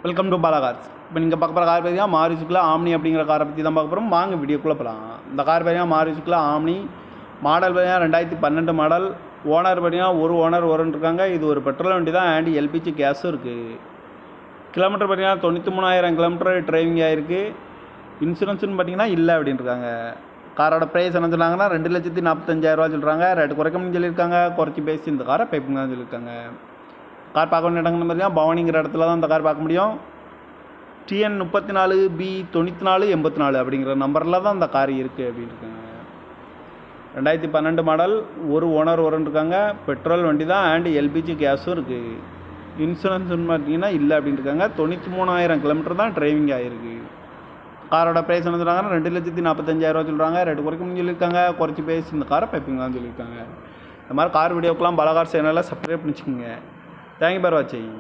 Welcome to Bala cars. இப்போ நீங்கள் பார்க்க போகிற கார் பார்த்தீங்கன்னா மாருதி சுசுகி ஆம்னி அப்படிங்கிற காரை பற்றி தான் பார்க்க போகிறோம். வாங்க வீடியோக்குள்ளே போகலாம். இந்த கார் பார்த்தீங்கன்னா மாருதி சுசுகி ஆம்னி மாடல் பார்த்தீங்கன்னா 2012 மாடல். ஓனர் பார்த்தீங்கன்னா ஒரு ஓனர் இருக்காங்க. இது ஒரு பெட்ரோல் வண்டி தான் அண்ட் எல்பிஜி கேஸும் இருக்குது. கிலோமீட்டர் பார்த்தீங்கன்னா 93,000 கிலோமீட்டர் டிரைவிங் ஆகிருக்கு. இன்சூரன்ஸ்னு பார்த்தீங்கன்னா இல்லை அப்படின்னு இருக்காங்க. காரோட ப்ரைஸ் என்ன சொன்னாங்கன்னா 2,45,000 சொல்கிறாங்க. ரேட்டு குறைக்கணும்னு சொல்லியிருக்காங்க. குறைச்சி பேசி இந்த காரை பைப்புங்க சொல்லியிருக்காங்க. கார் பார்க்க வேண்டிய இடங்கள் பார்த்தீங்கன்னா பவானிங்கிற இடத்துல தான் இந்த கார் பார்க்க முடியும். TN 34B9484 அப்படிங்கிற நம்பரில் தான் இந்த கார் இருக்குது அப்படின்னு இருக்காங்க. 2012 மாடல், ஒரு ஓனர் இருக்காங்க. பெட்ரோல் வண்டி தான் அண்ட் எல்பிஜி கேஸும் இருக்குது. இன்சூரன்ஸ்னு பார்த்தீங்கன்னா இல்லை அப்படின்னு இருக்காங்க. 93,000 கிலோமீட்டர் தான் டிரைவிங் ஆகிருக்கு. காரோட ப்ரைஸ் என்ன சொல்கிறாங்கன்னா 2,45,000 சொல்கிறாங்க. ரேட்டு குறைக்கணும்னு சொல்லியிருக்காங்க. குறைச்சி பேசி இந்த காரை பைப்பிங்கன்னு சொல்லியிருக்காங்க. இந்த மாதிரி கார் வீடியோக்கெலாம் பாலா கார் சேனலில் சப்ஸ்கிரைப் பண்ணிச்சுக்கோங்க. தேங்க்யூ ஃபார் வாட்சிங்.